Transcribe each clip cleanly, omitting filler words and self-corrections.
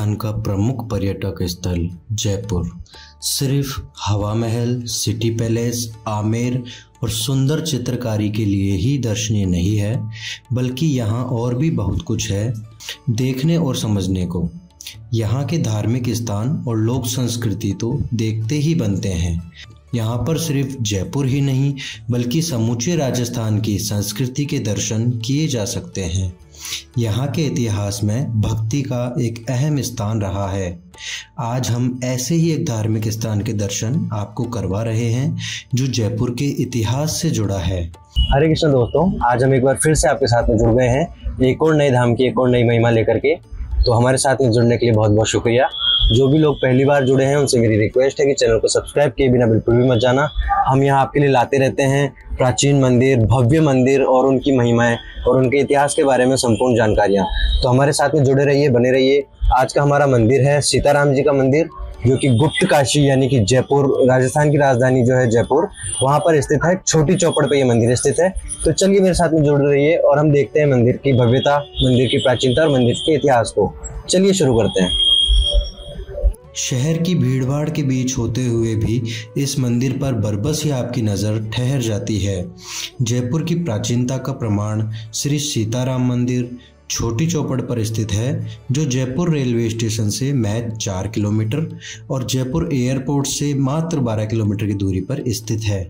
राजस्थान का प्रमुख पर्यटक स्थल जयपुर सिर्फ हवा महल, सिटी पैलेस, आमेर और सुंदर चित्रकारी के लिए ही दर्शनीय नहीं है, बल्कि यहाँ और भी बहुत कुछ है देखने और समझने को। यहाँ के धार्मिक स्थान और लोक संस्कृति तो देखते ही बनते हैं। यहाँ पर सिर्फ जयपुर ही नहीं बल्कि समूचे राजस्थान की संस्कृति के दर्शन किए जा सकते हैं। यहाँ के इतिहास में भक्ति का एक अहम स्थान रहा है। आज हम ऐसे ही एक धार्मिक स्थान के दर्शन आपको करवा रहे हैं जो जयपुर के इतिहास से जुड़ा है। हरे कृष्ण दोस्तों, आज हम एक बार फिर से आपके साथ में जुड़ गए हैं एक और नए धाम की एक और नई महिमा लेकर के। तो हमारे साथ में जुड़ने के लिए बहुत बहुत शुक्रिया। जो भी लोग पहली बार जुड़े हैं उनसे मेरी रिक्वेस्ट है कि चैनल को सब्सक्राइब किए बिना बिल्कुल भी मत जाना। हम यहाँ आपके लिए लाते रहते हैं प्राचीन मंदिर, भव्य मंदिर और उनकी महिमाएं और उनके इतिहास के बारे में संपूर्ण जानकारियाँ। तो हमारे साथ में जुड़े रहिए, बने रहिए। आज का हमारा मंदिर है सीताराम जी का मंदिर, जो कि गुप्त काशी यानी कि जयपुर, राजस्थान की राजधानी जो है जयपुर, वहाँ पर स्थित है। छोटी चौपड़ पे ये मंदिर स्थित है। तो चलिए मेरे साथ में जुड़ रहिए और हम देखते हैं मंदिर की भव्यता, मंदिर की प्राचीनता और मंदिर के इतिहास को। चलिए शुरू करते हैं। शहर की भीड़भाड़ के बीच होते हुए भी इस मंदिर पर बरबस ही आपकी नज़र ठहर जाती है। जयपुर की प्राचीनता का प्रमाण श्री सीताराम मंदिर छोटी चौपड़ पर स्थित है, जो जयपुर रेलवे स्टेशन से महज 4 किलोमीटर और जयपुर एयरपोर्ट से मात्र 12 किलोमीटर की दूरी पर स्थित है।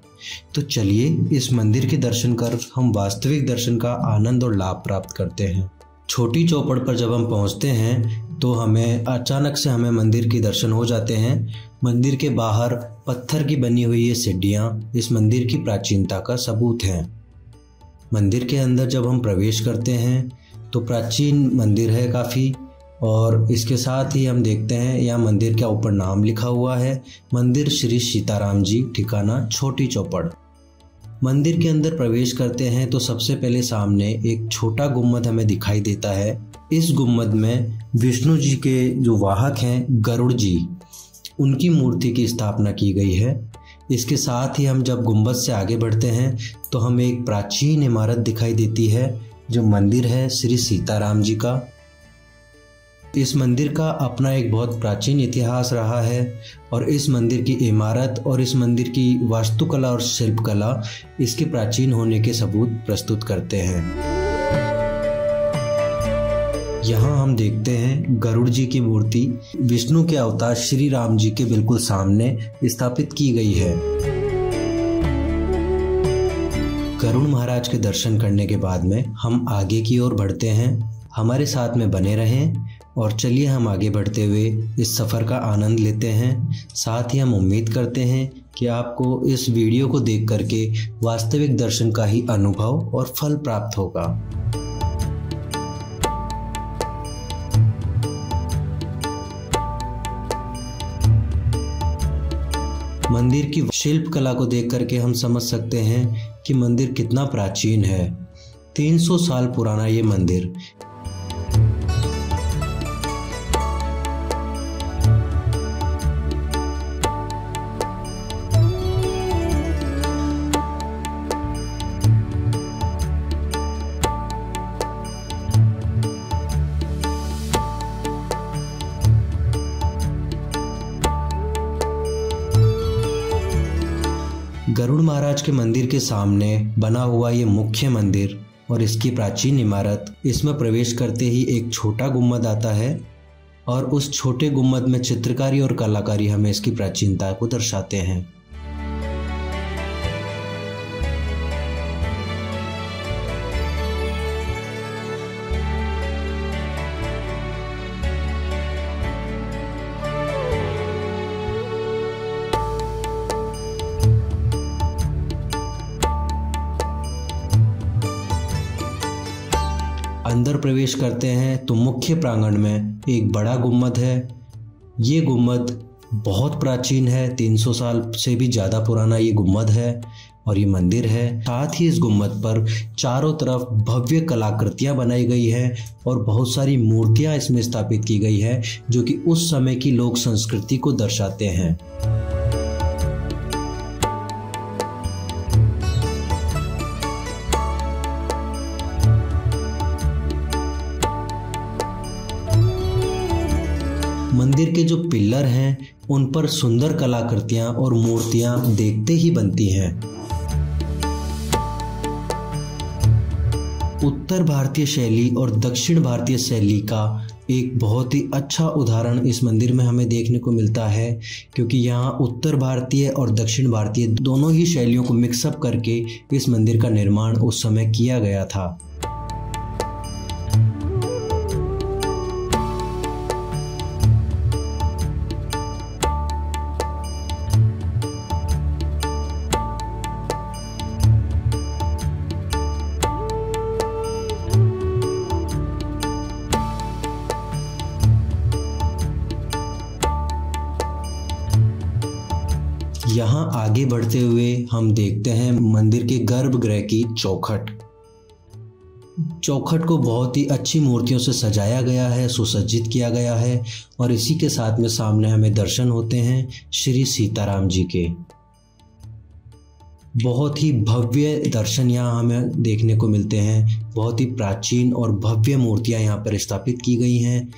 तो चलिए इस मंदिर के दर्शन कर हम वास्तविक दर्शन का आनंद और लाभ प्राप्त करते हैं। छोटी चौपड़ पर जब हम पहुंचते हैं तो हमें अचानक से मंदिर के दर्शन हो जाते हैं। मंदिर के बाहर पत्थर की बनी हुई ये सीढ़ियाँ इस मंदिर की प्राचीनता का सबूत हैं। मंदिर के अंदर जब हम प्रवेश करते हैं तो प्राचीन मंदिर है काफ़ी, और इसके साथ ही हम देखते हैं यहाँ मंदिर के ऊपर नाम लिखा हुआ है, मंदिर श्री सीताराम जी, ठिकाना छोटी चौपड़। मंदिर के अंदर प्रवेश करते हैं तो सबसे पहले सामने एक छोटा गुम्बद हमें दिखाई देता है। इस गुम्बद में विष्णु जी के जो वाहक हैं गरुड़ जी, उनकी मूर्ति की स्थापना की गई है। इसके साथ ही हम जब गुम्बद से आगे बढ़ते हैं तो हमें एक प्राचीन इमारत दिखाई देती है, जो मंदिर है श्री सीताराम जी का। इस मंदिर का अपना एक बहुत प्राचीन इतिहास रहा है और इस मंदिर की इमारत और इस मंदिर की वास्तुकला और शिल्पकला इसके प्राचीन होने के सबूत प्रस्तुत करते हैं। यहाँ हम देखते हैं गरुड़ जी की मूर्ति विष्णु के अवतार श्री राम जी के बिल्कुल सामने स्थापित की गई है। गरुड़ महाराज के दर्शन करने के बाद में हम आगे की ओर बढ़ते हैं। हमारे साथ में बने रहें और चलिए हम आगे बढ़ते हुए इस सफ़र का आनंद लेते हैं। साथ ही हम उम्मीद करते हैं कि आपको इस वीडियो को देख करके वास्तविक दर्शन का ही अनुभव और फल प्राप्त होगा। मंदिर की शिल्प कला को देख करके हम समझ सकते हैं कि मंदिर कितना प्राचीन है। 300 साल पुराना ये मंदिर। गरुड़ महाराज के मंदिर के सामने बना हुआ ये मुख्य मंदिर और इसकी प्राचीन इमारत, इसमें प्रवेश करते ही एक छोटा गुम्बद आता है और उस छोटे गुम्बद में चित्रकारी और कलाकारी हमें इसकी प्राचीनता को दर्शाते हैं। अंदर प्रवेश करते हैं तो मुख्य प्रांगण में एक बड़ा गुम्बद है। ये गुम्बद बहुत प्राचीन है, 300 साल से भी ज़्यादा पुराना ये गुम्बद है और ये मंदिर है। साथ ही इस गुम्बद पर चारों तरफ भव्य कलाकृतियाँ बनाई गई है और बहुत सारी मूर्तियाँ इसमें स्थापित की गई है, जो कि उस समय की लोक संस्कृति को दर्शाते हैं। मंदिर के जो पिलर हैं उन पर सुंदर कलाकृतियां और मूर्तियां देखते ही बनती हैं। उत्तर भारतीय शैली और दक्षिण भारतीय शैली का एक बहुत ही अच्छा उदाहरण इस मंदिर में हमें देखने को मिलता है, क्योंकि यहाँ उत्तर भारतीय और दक्षिण भारतीय दोनों ही शैलियों को मिक्सअप करके इस मंदिर का निर्माण उस समय किया गया था। यहाँ आगे बढ़ते हुए हम देखते हैं मंदिर के गर्भगृह की चौखट। चौखट को बहुत ही अच्छी मूर्तियों से सजाया गया है, सुसज्जित किया गया है और इसी के साथ में सामने हमें दर्शन होते हैं श्री सीताराम जी के। बहुत ही भव्य दर्शन यहाँ हमें देखने को मिलते हैं। बहुत ही प्राचीन और भव्य मूर्तियाँ यहाँ पर स्थापित की गई हैं।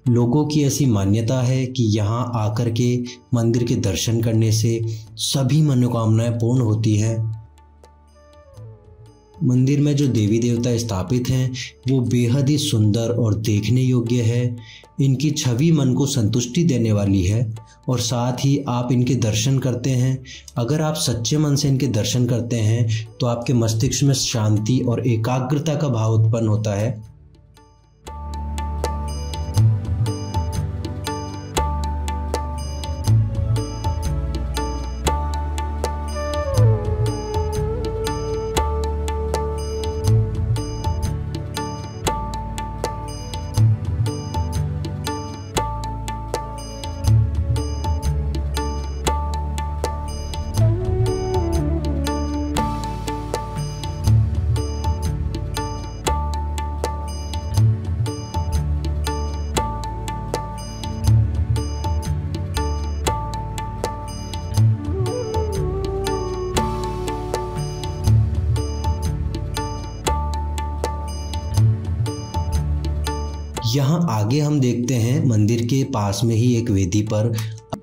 लोगों की ऐसी मान्यता है कि यहाँ आकर के मंदिर के दर्शन करने से सभी मनोकामनाएं पूर्ण होती हैं। मंदिर में जो देवी देवता स्थापित हैं वो बेहद ही सुंदर और देखने योग्य है। इनकी छवि मन को संतुष्टि देने वाली है और साथ ही आप इनके दर्शन करते हैं, अगर आप सच्चे मन से इनके दर्शन करते हैं तो आपके मस्तिष्क में शांति और एकाग्रता का भाव उत्पन्न होता है। यहाँ आगे हम देखते हैं मंदिर के पास में ही एक वेदी पर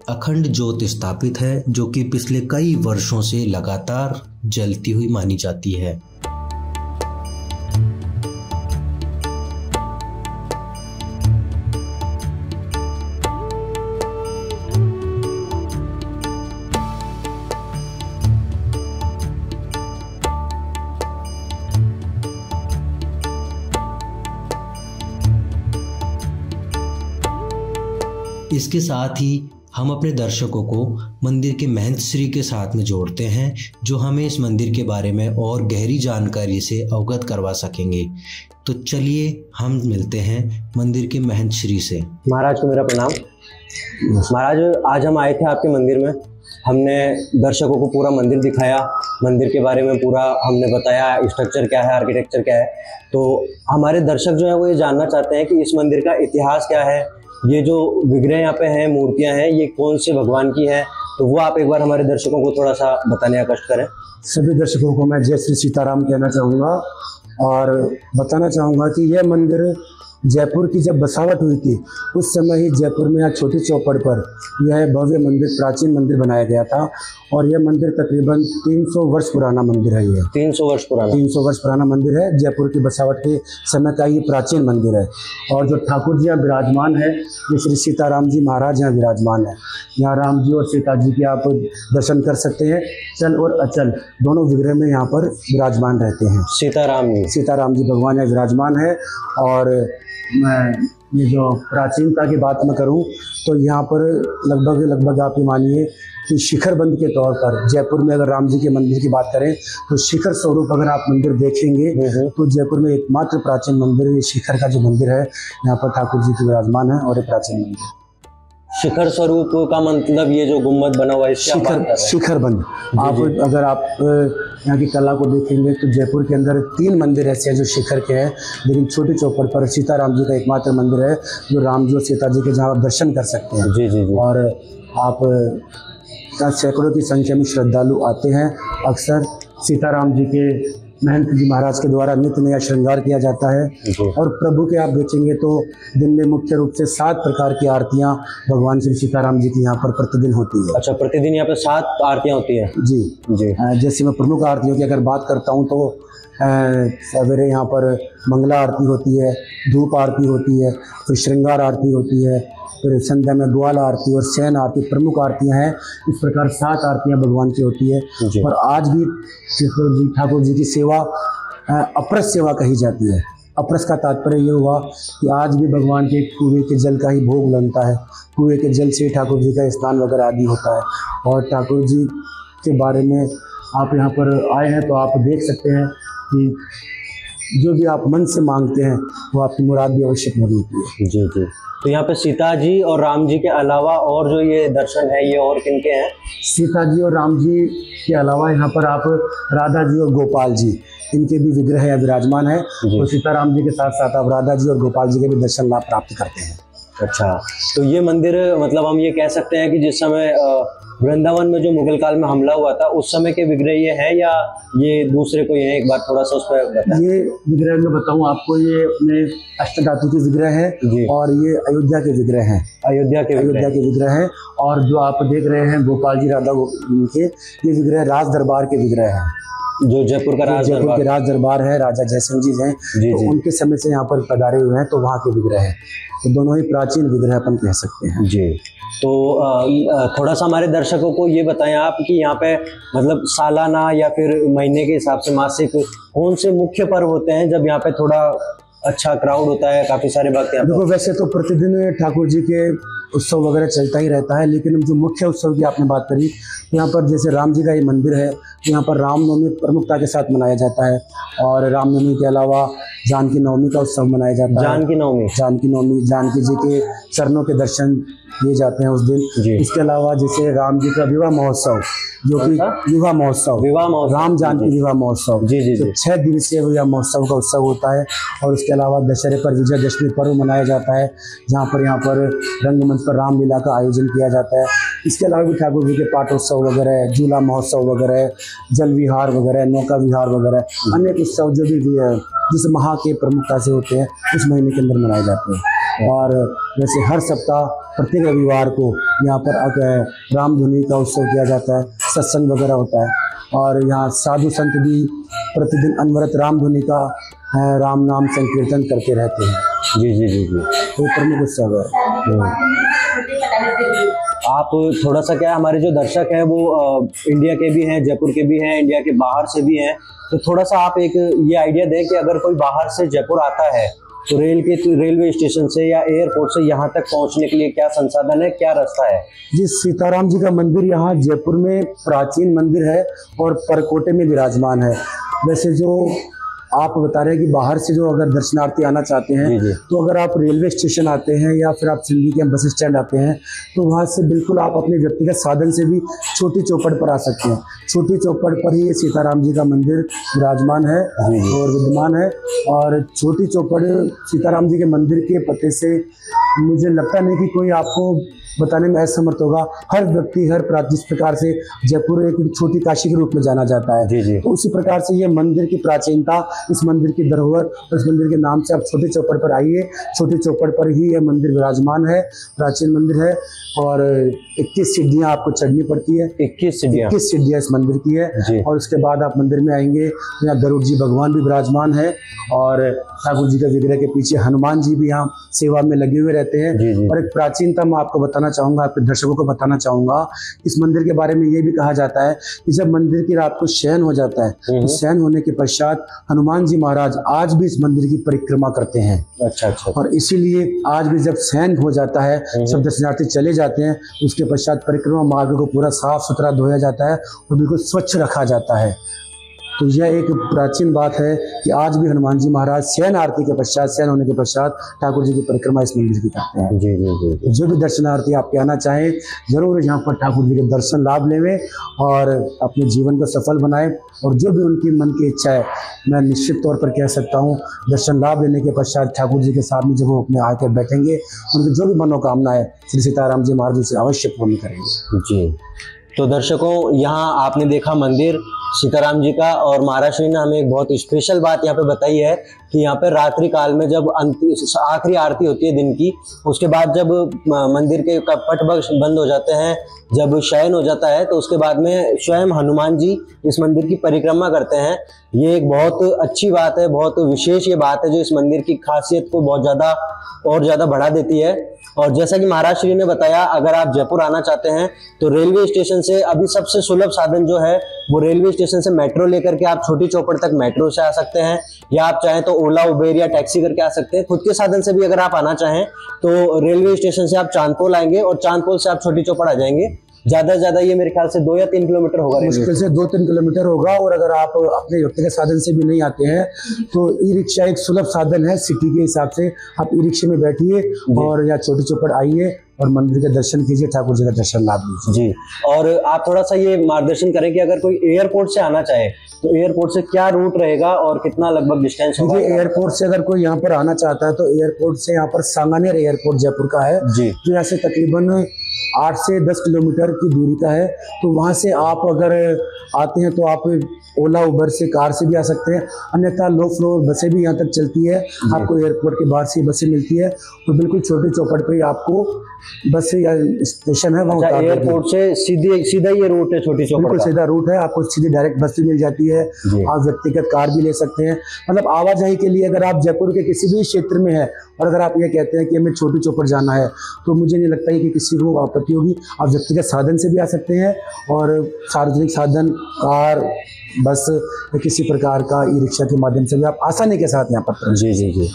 अखंड ज्योत स्थापित है, जो कि पिछले कई वर्षों से लगातार जलती हुई मानी जाती है। इसके साथ ही हम अपने दर्शकों को मंदिर के महंत श्री के साथ में जोड़ते हैं, जो हमें इस मंदिर के बारे में और गहरी जानकारी से अवगत करवा सकेंगे। तो चलिए हम मिलते हैं मंदिर के महंत श्री से। महाराज को मेरा प्रणाम। महाराज, आज हम आए थे आपके मंदिर में। हमने दर्शकों को पूरा मंदिर दिखाया, मंदिर के बारे में पूरा हमने बताया, स्ट्रक्चर क्या है, आर्किटेक्चर क्या है। तो हमारे दर्शक जो है वो ये जानना चाहते हैं कि इस मंदिर का इतिहास क्या है, ये जो विग्रह यहाँ पे हैं, मूर्तियाँ हैं, ये कौन से भगवान की हैं। तो वो आप एक बार हमारे दर्शकों को थोड़ा सा बताने का कष्ट करें। सभी दर्शकों को मैं जय श्री सीताराम कहना चाहूँगा और बताना चाहूँगा कि यह मंदिर जयपुर की जब बसावट हुई थी उस समय ही जयपुर में यहाँ छोटी चौपड़ पर यह भव्य मंदिर, प्राचीन मंदिर बनाया गया था। और यह मंदिर तकरीबन 300 वर्ष पुराना मंदिर है। ये 300 वर्ष पुराना मंदिर है। जयपुर की बसावट के समय का ये प्राचीन मंदिर है। और जो ठाकुर जी यहाँ विराजमान है, ये श्री सीताराम जी महाराज यहाँ विराजमान है। यहाँ राम जी और सीता जी के आप दर्शन कर सकते हैं। चल और अचल दोनों विग्रह में यहाँ पर विराजमान रहते हैं। सीताराम जी भगवान यहाँ विराजमान है। और मैं ये जो प्राचीनता की बात मैं करूं तो यहाँ पर लगभग आप ये मानिए कि शिखर बंद के तौर पर जयपुर में अगर राम जी के मंदिर की बात करें तो शिखर स्वरूप अगर आप मंदिर देखेंगे तो जयपुर में एकमात्र प्राचीन मंदिर, ये शिखर का जो मंदिर है यहाँ पर ठाकुर जी की विराजमान है। और ये प्राचीन मंदिर शिखर स्वरूप का मतलब ये जो गुम्बद बना हुआ है, शिखर बंद। आप अगर आप यहाँ की कला को देखेंगे तो जयपुर के अंदर 3 मंदिर ऐसे हैं जो शिखर के हैं, लेकिन छोटी चौपड़ पर सीताराम जी का एकमात्र मंदिर है जो राम जी और सीता जी के जहाँ आप दर्शन कर सकते हैं। जी। और आप सैकड़ों की संख्या में श्रद्धालु आते हैं। अक्सर सीताराम जी के महंत जी महाराज के द्वारा नित्य नया श्रृंगार किया जाता है। और प्रभु के आप देखेंगे तो दिन में मुख्य रूप से 7 प्रकार की आरतियाँ भगवान श्री सीताराम जी की यहाँ पर प्रतिदिन होती है। अच्छा, प्रतिदिन यहाँ पे 7 आरतियाँ होती है? जी जी। जैसे मैं प्रमुख आरतियों की अगर बात करता हूँ तो सवेरे यहाँ पर मंगला आरती होती है, धूप आरती होती है, फिर श्रृंगार आरती होती है, फिर संध्या में ग्वाल आरती और शयन आरती प्रमुख आरतियाँ हैं। इस प्रकार 7 आरतियाँ भगवान की होती है। और आज भी ठाकुर जी की सेवा अप्रस सेवा कही जाती है। अप्रस का तात्पर्य ये हुआ कि आज भी भगवान के कुएं के जल का ही भोग बनता है। कुएं के जल से ठाकुर जी का स्नान वगैरह आदि होता है। और ठाकुर जी के बारे में आप यहाँ पर आए हैं तो आप देख सकते हैं कि जो भी आप मन से मांगते हैं वो आपकी मुराद भी अवश्य पूरी होती है। जी जी। तो यहाँ पे सीता जी और राम जी के अलावा और जो ये दर्शन है ये और किनके हैं? सीता जी और राम जी के अलावा यहाँ पर आप राधा जी और गोपाल जी, इनके भी विग्रह यहाँ विराजमान है। तो सीताराम जी के साथ साथ आप राधा जी और गोपाल जी के भी दर्शन लाभ प्राप्त करते हैं। अच्छा, तो ये मंदिर मतलब हम ये कह सकते हैं कि जिस समय वृंदावन में जो मुगल काल में हमला हुआ था उस समय के विग्रह ये है या ये दूसरे कोई है? एक बार थोड़ा सा उस पर बताएं। ये विग्रह मैं बताऊं आपको, ये अपने अष्टधातु के विग्रह है और ये अयोध्या के विग्रह हैं। अयोध्या के विग्रह हैं। और जो आप देख रहे हैं गोपाल जी राधा के, ये विग्रह राज दरबार के विग्रह हैं। जो जयपुर का राज दरबार है, राजा जयसिंह जी हैं, तो उनके समय से यहाँ पर पधारे हुए हैं, तो वहाँ के विग्रह हैं। तो दोनों ही प्राचीन विग्रह अपन कह सकते हैं। जी। तो थोड़ा सा हमारे दर्शकों को ये बताएं आप कि यहाँ पे मतलब सालाना या फिर महीने के हिसाब से मासिक कौन से मुख्य पर्व होते हैं जब यहाँ पे थोड़ा अच्छा क्राउड होता है, काफी सारे भक्त यहाँ? देखो, वैसे तो प्रतिदिन ठाकुर जी के उत्सव वगैरह चलता ही रहता है, लेकिन जो मुख्य उत्सव की आपने बात करी, यहाँ पर जैसे राम जी का ये मंदिर है, तो यहाँ पर रामनवमी प्रमुखता के साथ मनाया जाता है। और रामनवमी के अलावा जानकी नवमी का उत्सव मनाया जाता है। जानकी नवमी जानकी जी के चरणों के दर्शन किए जाते हैं उस दिन। इसके अलावा जैसे राम जी का विवाह महोत्सव, जो कि विवाह महोत्सव राम जानकी विवाह महोत्सव, तो 6 दिवसीय विवाह महोत्सव का उत्सव होता है। और उसके अलावा दशहरे पर विजयदशमी पर्व मनाया जाता है, जहाँ पर यहाँ पर रंगमंच पर रामलीला का आयोजन किया जाता है। इसके अलावा भी ठाकुर जी के पाठोत्सव वगैरह, झूला महोत्सव वगैरह, जल विहार वगैरह, नौका विहार वगैरह, अनेक उत्सव जो भी जिस माह के प्रमुखता से होते हैं उस महीने के अंदर मनाए जाते हैं। और वैसे हर सप्ताह प्रत्येक रविवार को यहाँ पर रामधुनी का उत्सव किया जाता है, सत्संग वगैरह होता है। और यहाँ साधु संत भी प्रतिदिन अनवरत रामधुनी का राम नाम संकीर्तन करते रहते हैं। जी। तो प्रमुख उत्सव है। आप थोड़ा सा क्या, हमारे जो दर्शक हैं वो इंडिया के भी हैं, जयपुर के भी हैं, इंडिया के बाहर से भी हैं, तो थोड़ा सा आप एक ये आइडिया दें कि अगर कोई बाहर से जयपुर आता है तो रेलवे स्टेशन से या एयरपोर्ट से यहाँ तक पहुँचने के लिए क्या संसाधन है, क्या रास्ता है? जी, सीताराम जी का मंदिर यहाँ जयपुर में प्राचीन मंदिर है और परकोटे में विराजमान है। वैसे जो आप बता रहे हैं कि बाहर से जो अगर दर्शनार्थी आना चाहते हैं, तो अगर आप रेलवे स्टेशन आते हैं या फिर आप सिंधी के बस स्टैंड आते हैं, तो वहाँ से बिल्कुल आप अपने व्यक्तिगत साधन से भी छोटी चौपड़ पर आ सकते हैं। छोटी चौपड़ पर ही ये सीताराम जी का मंदिर विराजमान है और विद्यमान है। और छोटी चौपड़ सीताराम जी के मंदिर के पते से मुझे लगता नहीं कि कोई आपको बताने में असमर्थ होगा। हर व्यक्ति, हर जिस प्रकार से जयपुर एक छोटी काशी के रूप में जाना जाता है, तो उसी प्रकार से ये मंदिर की प्राचीनता, इस मंदिर की धरोहर, इस मंदिर के नाम से आप छोटी चौपड़ पर आइए। छोटी चौपड़ पर ही यह मंदिर विराजमान है, प्राचीन मंदिर है। और 21 सीढ़ियाँ आपको चढ़नी पड़ती है। 21 सीढ़ियाँ इस मंदिर की है। और उसके बाद आप मंदिर में आएंगे, यहाँ गरुड़ जी भगवान भी विराजमान है और ठाकुर जी के विग्रह के पीछे हनुमान जी भी यहाँ सेवा में लगे हुए रहते हैं। और एक प्राचीनता मैं आपको बताना चाहूँगा, आपके दर्शकों को बताना चाहूँगा, इस मंदिर के बारे में ये भी कहा जाता है कि जब मंदिर की रात को शयन हो जाता है, तो शयन होने के पश्चात हनुमान जी महाराज आज भी इस मंदिर की परिक्रमा करते हैं। अच्छा। और इसीलिए आज भी जब शयन हो जाता है, सब दर्शनार्थी चले जाते हैं, उसके पश्चात परिक्रमा मार्ग को पूरा साफ सुथरा धोया जाता है और बिल्कुल स्वच्छ रखा जाता है। तो यह एक प्राचीन बात है कि आज भी हनुमान जी महाराज शयन आरती के पश्चात, शयन होने के पश्चात ठाकुर जी की परिक्रमा इस मंदिर की करते हैं। जी। जो भी दर्शनार्थी आपके आना चाहें, जरूर यहाँ पर ठाकुर जी के दर्शन लाभ लेवें और अपने जीवन को सफल बनाएं। और जो भी उनकी मन की इच्छा है, मैं निश्चित तौर पर कह सकता हूँ, दर्शन लाभ लेने के पश्चात ठाकुर जी के सामने जब वो अपने आके बैठेंगे, उनकी जो भी मनोकामना है श्री सीताराम जी महाराज उसे अवश्य पूर्ण करेंगे। जी। तो दर्शकों, यहाँ आपने देखा मंदिर सीताराम जी का। और महाराज श्री ने हमें एक बहुत स्पेशल बात यहाँ पे बताई है कि यहाँ पे रात्रि काल में जब आखिरी आरती होती है दिन की, उसके बाद जब मंदिर के कपट बंद हो जाते हैं, जब शयन हो जाता है, तो उसके बाद में स्वयं हनुमान जी इस मंदिर की परिक्रमा करते हैं। ये एक बहुत अच्छी बात है, बहुत विशेष ये बात है जो इस मंदिर की खासियत को बहुत ज़्यादा और ज़्यादा बढ़ा देती है। और जैसा कि महाराज श्री ने बताया, अगर आप जयपुर आना चाहते हैं तो रेलवे स्टेशन से अभी सबसे सुलभ साधन जो है वो रेलवे स्टेशन से मेट्रो लेकर के आप छोटी चौपड़ तक मेट्रो से आ सकते हैं, या आप चाहें तो ओला उबेर या टैक्सी करके आ सकते हैं। खुद के साधन से भी अगर आप आना चाहें तो रेलवे स्टेशन से आप चांदपोल आएंगे और चांदपोल से आप छोटी चौपड़ आ जाएंगे। ज्यादा से ज्यादा ये मेरे ख्याल से 2 या 3 किलोमीटर होगा, मुश्किल से 2-3 किलोमीटर होगा। और अगर आप अपने व्यक्तिगत साधन से भी नहीं आते हैं तो ई रिक्शा एक सुलभ साधन है सिटी के हिसाब से। आप ई रिक्शे में बैठिए और या छोटी चौपड़ आइए और मंदिर के दर्शन कीजिए, ठाकुर जी का दर्शन लाभ लीजिए जी। और आप थोड़ा सा ये मार्गदर्शन करें कि अगर कोई एयरपोर्ट से आना चाहे तो एयरपोर्ट से क्या रूट रहेगा और कितना लगभग डिस्टेंस होगा? देखिए, एयरपोर्ट से अगर कोई यहाँ पर आना चाहता है तो एयरपोर्ट से यहाँ पर सांगानेर एयरपोर्ट जयपुर का है जी, जो यहाँ से तकरीबन 8 से 10 किलोमीटर की दूरी का है। तो वहाँ से आप अगर आते हैं तो आप ओला उबर से, कार से भी आ सकते हैं, अन्यथा लो फ्लोर बसें भी यहाँ तक चलती है। आपको एयरपोर्ट के बाहर से बसें मिलती है, तो बिल्कुल छोटी चौपड़ पे आपको बस या स्टेशन है वहाँ। अच्छा, एयरपोर्ट से सीधा ये रूट है छोटी चौपड़? बिल्कुल सीधा रूट है, आपको सीधी डायरेक्ट बस भी मिल जाती है, आप व्यक्तिगत कार भी ले सकते हैं। मतलब आवाजाही के लिए अगर आप जयपुर के किसी भी क्षेत्र में है और अगर आप ये कहते हैं कि हमें छोटी चौपड़ जाना है, तो मुझे नहीं लगता है कि किसी को आपत्ति होगी। आप व्यक्तिगत साधन से भी आ सकते हैं और सार्वजनिक साधन, कार, बस या किसी प्रकार का ई रिक्शा के माध्यम से भी आप आसानी के साथ यहाँ पर। जी जी जी।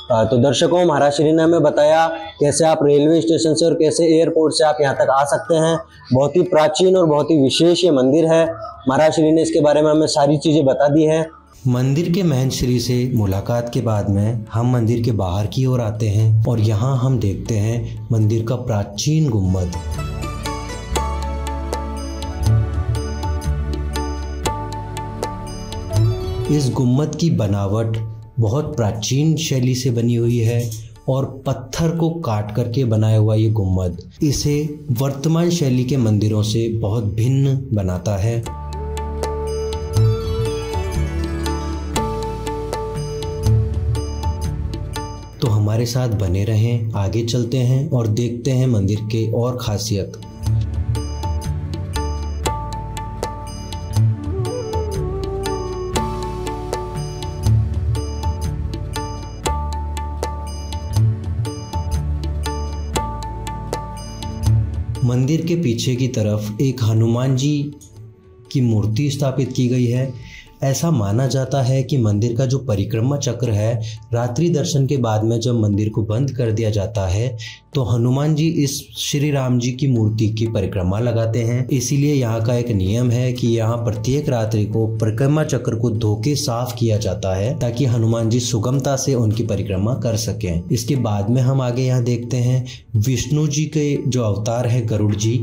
तो दर्शकों, महाराज श्री ने हमें बताया कैसे आप रेलवे स्टेशन से और कैसे एयरपोर्ट से आप यहाँ तक आ सकते हैं। बहुत ही प्राचीन और बहुत ही विशेष ये मंदिर है। महाराज श्री ने इसके बारे में हमें सारी चीज़ें बता दी हैं। मंदिर के महंत श्री से मुलाकात के बाद में हम मंदिर के बाहर की ओर आते हैं और यहाँ हम देखते हैं मंदिर का प्राचीन गुम्बद। इस गुम्बद की बनावट बहुत प्राचीन शैली से बनी हुई है और पत्थर को काट करके बनाया हुआ ये गुम्बद इसे वर्तमान शैली के मंदिरों से बहुत भिन्न बनाता है। तो हमारे साथ बने रहें, आगे चलते हैं और देखते हैं मंदिर के और खासियत। मंदिर के पीछे की तरफ एक हनुमान जी की मूर्ति स्थापित की गई है। ऐसा माना जाता है कि मंदिर का जो परिक्रमा चक्र है, रात्रि दर्शन के बाद में जब मंदिर को बंद कर दिया जाता है तो हनुमान जी इस श्री राम जी की मूर्ति की परिक्रमा लगाते हैं। इसीलिए यहाँ का एक नियम है कि यहाँ प्रत्येक रात्रि को परिक्रमा चक्र को धो के साफ किया जाता है ताकि हनुमान जी सुगमता से उनकी परिक्रमा कर सकें। इसके बाद में हम आगे यहाँ देखते हैं विष्णु जी के जो अवतार है गरुड़ जी,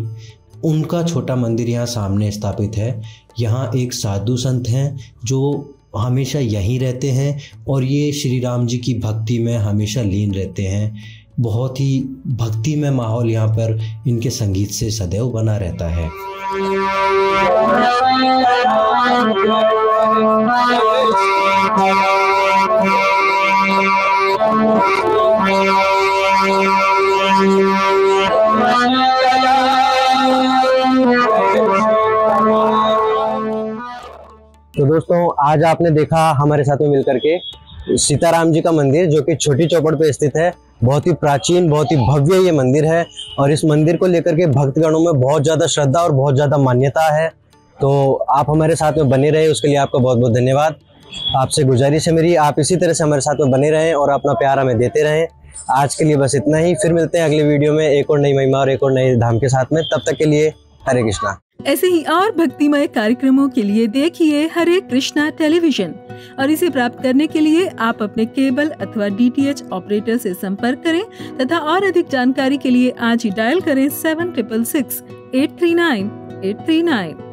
उनका छोटा मंदिर यहाँ सामने स्थापित है। यहाँ एक साधु संत हैं जो हमेशा यहीं रहते हैं और ये श्री राम जी की भक्ति में हमेशा लीन रहते हैं। बहुत ही भक्ति में माहौल यहाँ पर इनके संगीत से सदैव बना रहता है। तो दोस्तों, आज आपने देखा हमारे साथ में मिलकर के सीताराम जी का मंदिर जो कि छोटी चौपड़ पे स्थित है। बहुत ही प्राचीन, बहुत ही भव्य ये मंदिर है और इस मंदिर को लेकर के भक्तगणों में बहुत ज़्यादा श्रद्धा और बहुत ज़्यादा मान्यता है। तो आप हमारे साथ में बने रहे, उसके लिए आपका बहुत बहुत धन्यवाद। आपसे गुजारिश है मेरी, आप इसी तरह से हमारे साथ में बने रहें और अपना प्यार हमें देते रहें। आज के लिए बस इतना ही, फिर मिलते हैं अगले वीडियो में एक और नई महिमा और एक और नए धाम के साथ में। तब तक के लिए हरे कृष्णा। ऐसे ही और भक्तिमय कार्यक्रमों के लिए देखिए हरे कृष्णा टेलीविजन और इसे प्राप्त करने के लिए आप अपने केबल अथवा DTH ऑपरेटर से संपर्क करें तथा और अधिक जानकारी के लिए आज ही डायल करें 7666 839 839।